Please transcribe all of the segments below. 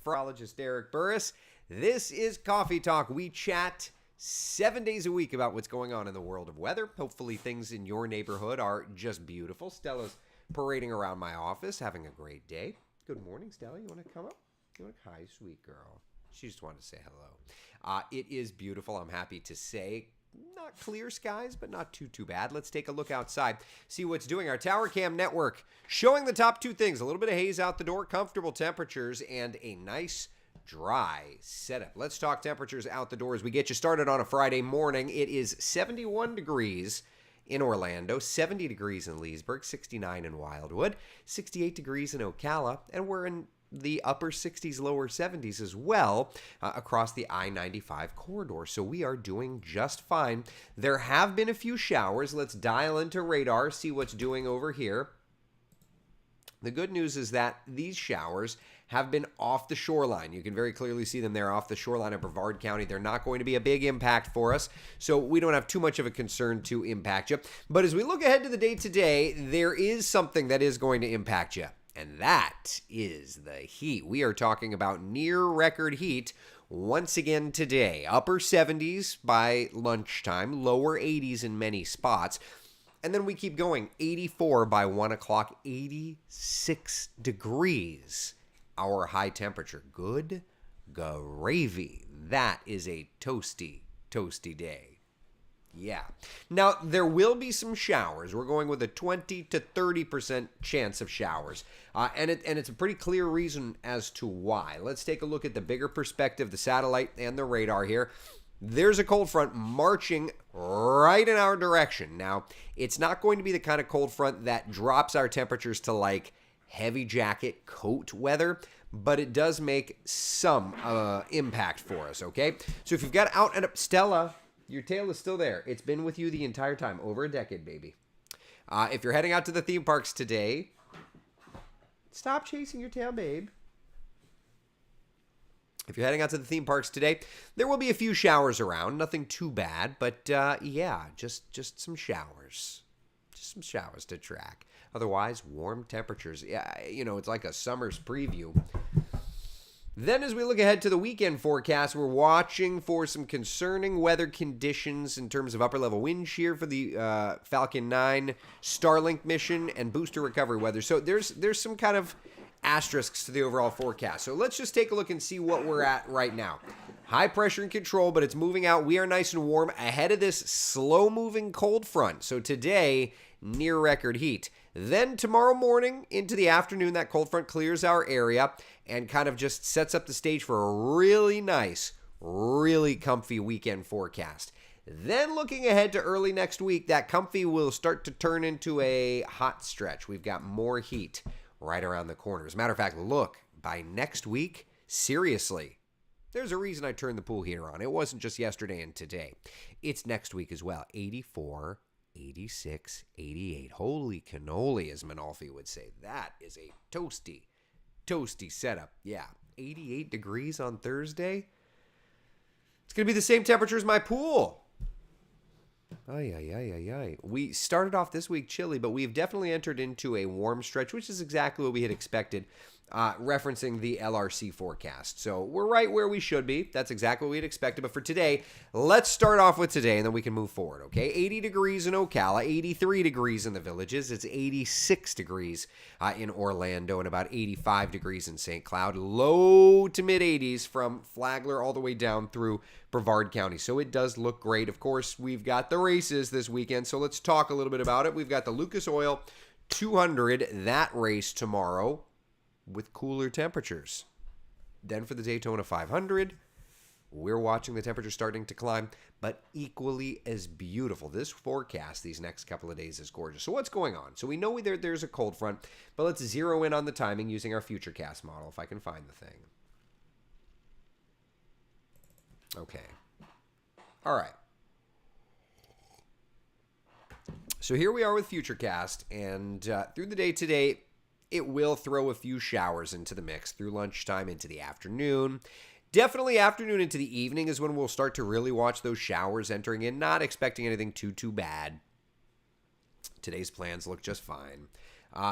meteorologist Eric Burris. This is Coffee Talk. We chat 7 days a week about what's going on in the world of weather. Hopefully things in your neighborhood are just beautiful. Stella's parading around my office, having a great day. Good morning, Stella. You want to come up? Hi, sweet girl. She just wanted to say hello. It is beautiful, I'm happy to say. Not clear skies, but not too bad. Let's take a look outside, see what's doing. Our Tower Cam network showing the top two things. A little bit of haze out the door, comfortable temperatures, and a nice dry setup. Let's talk temperatures out the door as we get you started on a Friday morning. It is 71 degrees in Orlando, 70 degrees in Leesburg, 69 in Wildwood, 68 degrees in Ocala, and we're in the upper 60s, lower 70s as well across the I-95 corridor. So we are doing just fine. There have been a few showers. Let's dial into radar, see what's doing over here. The good news is that these showers have been off the shoreline. You can very clearly see them there off the shoreline of Brevard County. They're not going to be a big impact for us, so we don't have too much of a concern to impact you. But as we look ahead to the day today, there is something that is going to impact you. And that is the heat. We are talking about near record heat once again today. Upper 70s by lunchtime, lower 80s in many spots. And then we keep going. 84 by 1 o'clock, 86 degrees. Our high temperature. Good gravy. That is a toasty day. Yeah. Now, there will be some showers. We're going with a 20 to 30% chance of showers. And it's a pretty clear reason as to why. Let's take a look at the bigger perspective, the satellite and the radar here. There's a cold front marching right in our direction. Now, it's not going to be the kind of cold front that drops our temperatures to like heavy jacket coat weather, but it does make some impact for us, okay? So if you've got out and up, Stella, your tail is still there. It's been with you the entire time. Over a decade, baby. If you're heading out to the theme parks today, stop chasing your tail, babe. If you're heading out to the theme parks today, there will be a few showers around. Nothing too bad, but yeah, just some showers. Just some showers to track. Otherwise, warm temperatures. Yeah, you know, it's like a summer's preview. Then as we look ahead to the weekend forecast, we're watching for some concerning weather conditions in terms of upper-level wind shear for the Falcon 9 Starlink mission and booster recovery weather. So there's some kind of asterisks to the overall forecast. So let's just take a look and see what we're at right now. High pressure and control, but it's moving out. We are nice and warm ahead of this slow-moving cold front. So today, near record heat. Then tomorrow morning into the afternoon, that cold front clears our area and kind of just sets up the stage for a really nice, really comfy weekend forecast. Then looking ahead to early next week, that comfy will start to turn into a hot stretch. We've got more heat right around the corner. As a matter of fact, look, by next week, seriously, there's a reason I turned the pool heater on. It wasn't just yesterday and today. It's next week as well. 84, 86, 88. Holy cannoli, as Manolfi would say. That is a toasty setup. Yeah, 88 degrees on Thursday. It's going to be the same temperature as my pool. Ay. We started off this week chilly, but we've definitely entered into a warm stretch, which is exactly what we had expected, referencing the LRC forecast. So we're right where we should be. That's exactly what we had expected. But for today, let's start off with today, and then we can move forward, okay? 80 degrees in Ocala, 83 degrees in the Villages. It's 86 degrees in Orlando and about 85 degrees in St. Cloud. Low to mid-80s from Flagler all the way down through Brevard County. So it does look great. Of course, we've got the races this weekend, so let's talk a little bit about it. We've got the Lucas Oil 200, that race tomorrow with cooler temperatures. Then for the Daytona 500, we're watching the temperature starting to climb, but equally as beautiful. This forecast these next couple of days is gorgeous. So what's going on? So we know there's a cold front, but let's zero in on the timing using our Futurecast model, if I can find the thing. Okay. All right. So here we are with Futurecast, and through the day today, it will throw a few showers into the mix through lunchtime into the afternoon. Definitely afternoon into the evening is when we'll start to really watch those showers entering in. Not expecting anything too bad. Today's plans look just fine.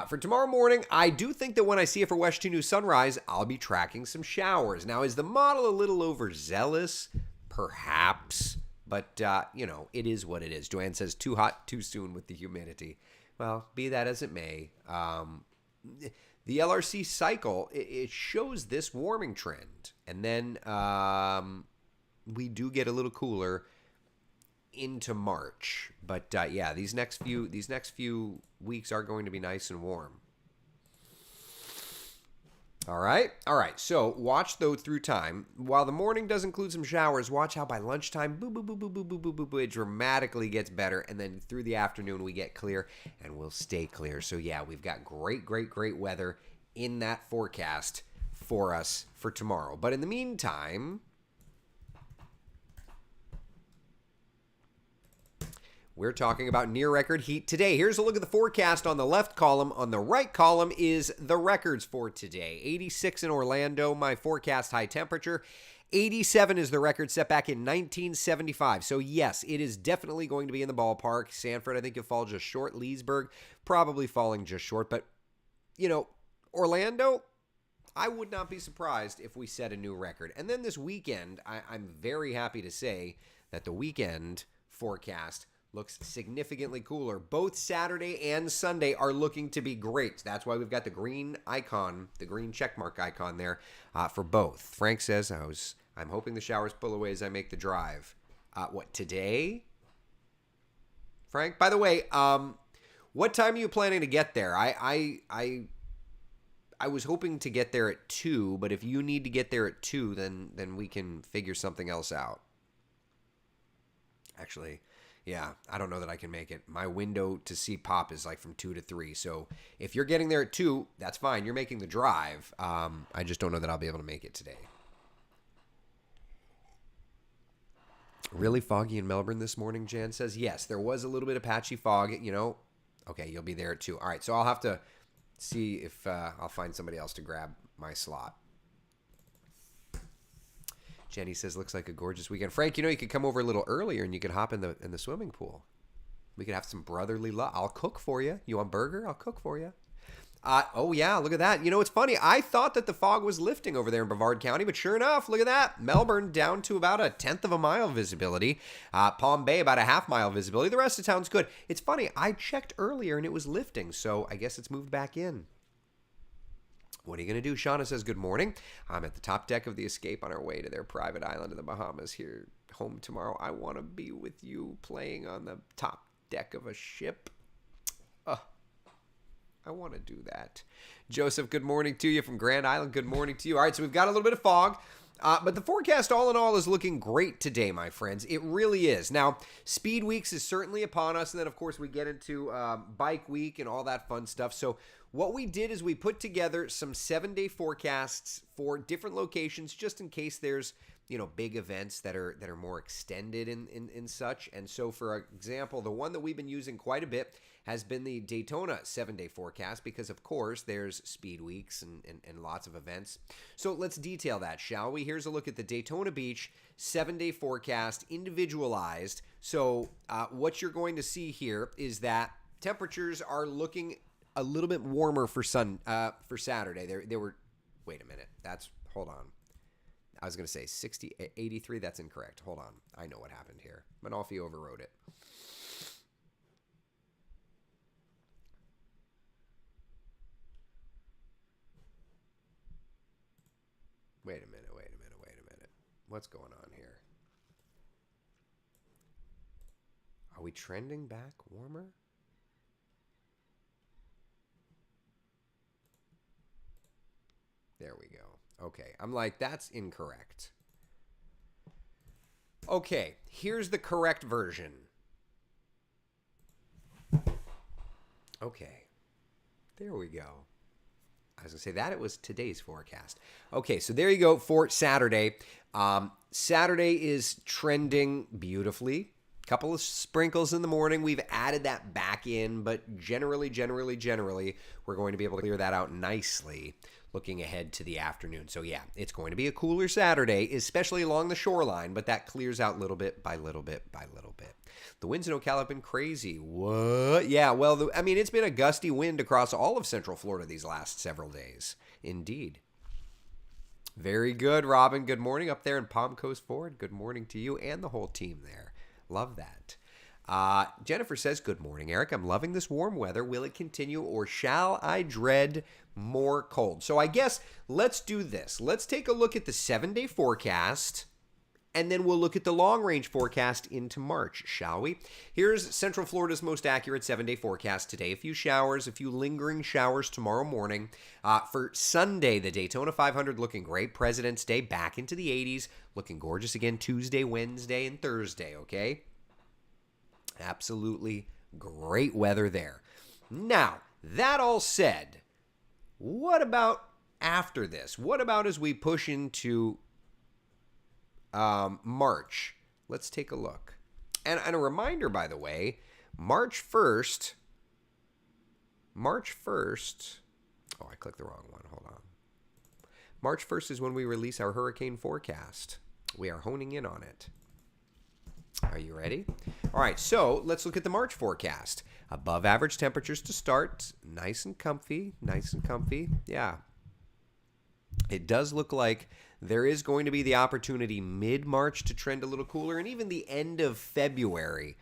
For tomorrow morning, I do think that when I see it for West 2 New Sunrise, I'll be tracking some showers. Now, is the model a little overzealous? Perhaps. But, it is what it is. Joanne says, too hot, too soon with the humidity. Well, be that as it may. The LRC cycle, it shows this warming trend. And then we do get a little cooler into March. But, these next few weeks are going to be nice and warm. All right. So watch though through time. While the morning does include some showers, watch how by lunchtime, it dramatically gets better. And then through the afternoon, we get clear and we'll stay clear. So yeah, we've got great weather in that forecast for us for tomorrow. But in the meantime, we're talking about near record heat today. Here's a look at the forecast on the left column. On the right column is the records for today. 86 in Orlando, my forecast high temperature. 87 is the record set back in 1975. So yes, it is definitely going to be in the ballpark. Sanford, I think you'll fall just short. Leesburg, probably falling just short. But, Orlando, I would not be surprised if we set a new record. And then this weekend, I'm very happy to say that the weekend forecast looks significantly cooler. Both Saturday and Sunday are looking to be great. That's why we've got the green icon, the green checkmark icon there for both. Frank says, I'm hoping the showers pull away as I make the drive. What, today? Frank, by the way, what time are you planning to get there? I was hoping to get there at 2, but if you need to get there at 2, then we can figure something else out. Actually, yeah, I don't know that I can make it. My window to see pop is like from 2 to 3. So if you're getting there at 2, that's fine. You're making the drive. I just don't know that I'll be able to make it today. Really foggy in Melbourne this morning, Jan says. Yes, there was a little bit of patchy fog, Okay, you'll be there at 2. All right, so I'll have to see if I'll find somebody else to grab my slot. Jenny says, looks like a gorgeous weekend. Frank, you could come over a little earlier and you could hop in the swimming pool. We could have some brotherly love. I'll cook for you. You want burger? I'll cook for you. Oh, yeah, look at that. It's funny. I thought that the fog was lifting over there in Brevard County, but sure enough, look at that. Melbourne down to about 1/10 of a mile visibility. Palm Bay about a half-mile visibility. The rest of town's good. It's funny. I checked earlier and it was lifting, so I guess it's moved back in. What are you going to do? Shauna says, good morning. I'm at the top deck of the Escape on our way to their private island in the Bahamas here home tomorrow. I want to be with you playing on the top deck of a ship. I want to do that. Joseph, good morning to you from Grand Island. Good morning to you. All right, so we've got a little bit of fog. But the forecast all in all is looking great today, my friends. It really is. Now, Speed Weeks is certainly upon us. And then, of course, we get into Bike Week and all that fun stuff. So what we did is we put together some 7-day forecasts for different locations just in case there's, big events that are more extended in such. And so, for example, the one that we've been using quite a bit has been the Daytona 7-day forecast because, of course, there's Speed Weeks and lots of events. So let's detail that, shall we? Here's a look at the Daytona Beach 7-day forecast, individualized. So what you're going to see here is that temperatures are looking a little bit warmer for Saturday. They were, wait a minute, hold on. I was going to say 83, that's incorrect. Hold on. I know what happened here. Manolfi overrode it. Wait a minute. What's going on here? Are we trending back warmer? There we go. Okay, I'm like, that's incorrect. Okay, here's the correct version. Okay, there we go. I was going to say that it was today's forecast. Okay, so there you go for Saturday. Saturday is trending beautifully. Couple of sprinkles in the morning. We've added that back in, but generally, we're going to be able to clear that out nicely. looking ahead to the afternoon. So yeah, it's going to be a cooler Saturday, especially along the shoreline, but that clears out little bit by little bit by little bit. The winds in Ocala have been crazy. What? Yeah, well, I mean, it's been a gusty wind across all of Central Florida these last several days. Indeed. Very good, Robin. Good morning up there in Palm Coast Ford. Good morning to you and the whole team there. Love that. Jennifer says, good morning, Eric. I'm loving this warm weather. Will it continue or shall I dread more cold? So I guess let's do this. Let's take a look at the 7-day forecast, and then we'll look at the long-range forecast into March, shall we? Here's Central Florida's most accurate 7-day forecast today. A few showers, a few lingering showers tomorrow morning. For Sunday, the Daytona 500 looking great. President's Day back into the 80s, looking gorgeous again Tuesday, Wednesday, and Thursday, okay? Absolutely great weather there. Now, that all said, what about after this? What about as we push into March? Let's take a look. And a reminder, by the way, March 1st. Oh, I clicked the wrong one. Hold on. March 1st is when we release our hurricane forecast. We are honing in on it. Are you ready? All right, so let's look at the March forecast. Above average temperatures to start. Nice and comfy. Nice and comfy. Yeah. It does look like there is going to be the opportunity mid-March to trend a little cooler, and even the end of February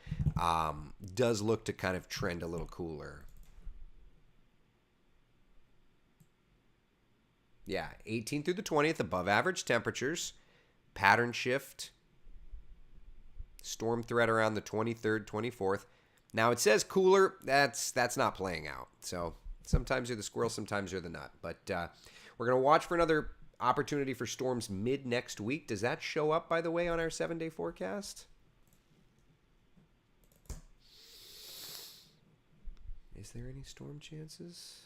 does look to kind of trend a little cooler. Yeah, 18th through the 20th, above average temperatures. Pattern shift. Storm threat around the 23rd, 24th. Now it says cooler. That's not playing out. So sometimes you're the squirrel, sometimes you're the nut. But we're going to watch for another opportunity for storms mid next week. Does that show up, by the way, on our 7-day forecast? Is there any storm chances?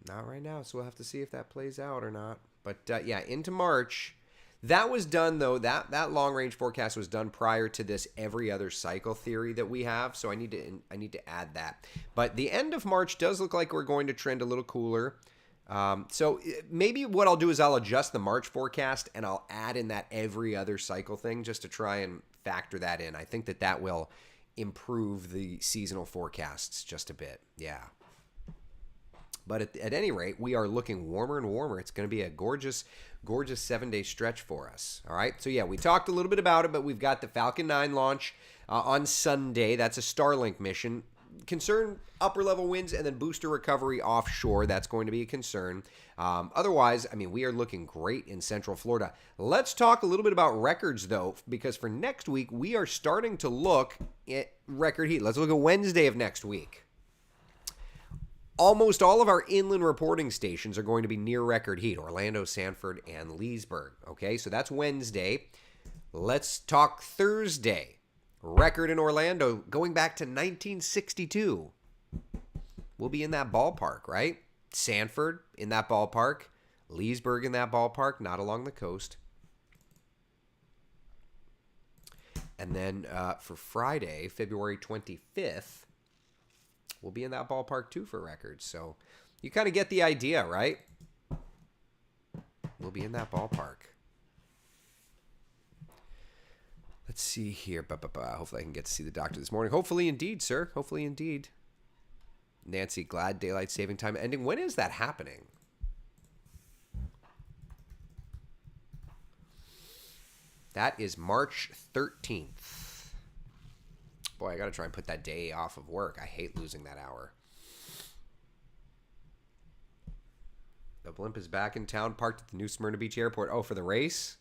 Not right now. So we'll have to see if that plays out or not. But yeah, into March. That was done, though, that long-range forecast was done prior to this every other cycle theory that we have, so I need to add that. But the end of March does look like we're going to trend a little cooler. So maybe what I'll do is I'll adjust the March forecast, and I'll add in that every other cycle thing just to try and factor that in. I think that will improve the seasonal forecasts just a bit. Yeah. But at any rate, we are looking warmer and warmer. It's going to be a gorgeous 7-day stretch for us. All right. So, yeah, we talked a little bit about it, but we've got the Falcon 9 launch on Sunday. That's a Starlink mission. Concern upper level winds and then booster recovery offshore. That's going to be a concern. Otherwise, I mean, we are looking great in Central Florida. Let's talk a little bit about records, though, because for next week, we are starting to look at record heat. Let's look at Wednesday of next week. Almost all of our inland reporting stations are going to be near record heat. Orlando, Sanford, and Leesburg. Okay, so that's Wednesday. Let's talk Thursday. Record in Orlando going back to 1962. We'll be in that ballpark, right? Sanford in that ballpark. Leesburg in that ballpark, not along the coast. And then for Friday, February 25th, we'll be in that ballpark too for records. So you kind of get the idea, right? We'll be in that ballpark. Let's see here. Hopefully I can get to see the doctor this morning. Hopefully indeed, sir. Hopefully indeed. Nancy, glad daylight saving time ending. When is that happening? That is March 13th. Boy, I got to try and put that day off of work. I hate losing that hour. The blimp is back in town, parked at the new Smyrna Beach Airport. Oh, for the race?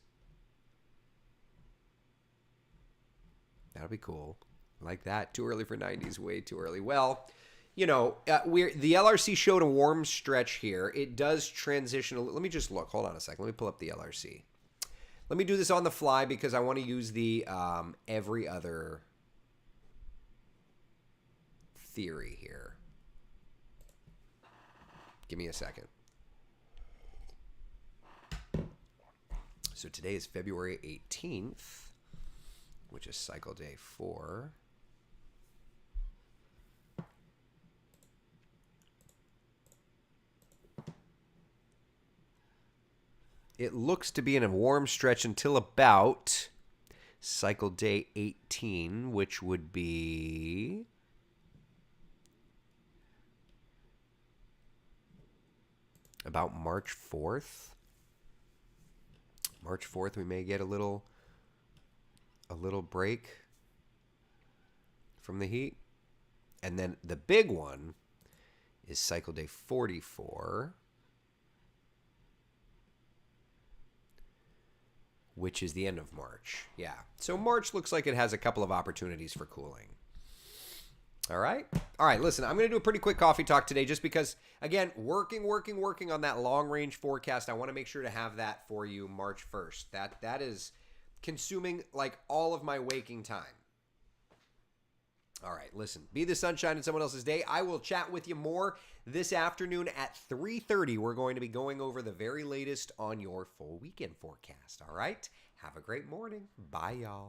That'll be cool. Like that. Too early for 90s. Way too early. Well, you know, the LRC showed a warm stretch here. It does transition. Let me just look. Hold on a second. Let me pull up the LRC. Let me do this on the fly because I want to use the every other theory here. Give me a second. So today is February 18th, which is cycle day 4. it looks to be in a warm stretch until about cycle day 18, which would be about March 4th. March 4th, we may get a little break from the heat. And then the big one is cycle day 44, which is the end of March. Yeah. So March looks like it has a couple of opportunities for cooling. All right. All right. Listen, I'm going to do a pretty quick coffee talk today just because, again, working on that long range forecast. I want to make sure to have that for you March 1st. That is consuming like all of my waking time. All right. Listen, be the sunshine in someone else's day. I will chat with you more this afternoon at 3:30. We're going to be going over the very latest on your full weekend forecast. All right. Have a great morning. Bye, y'all.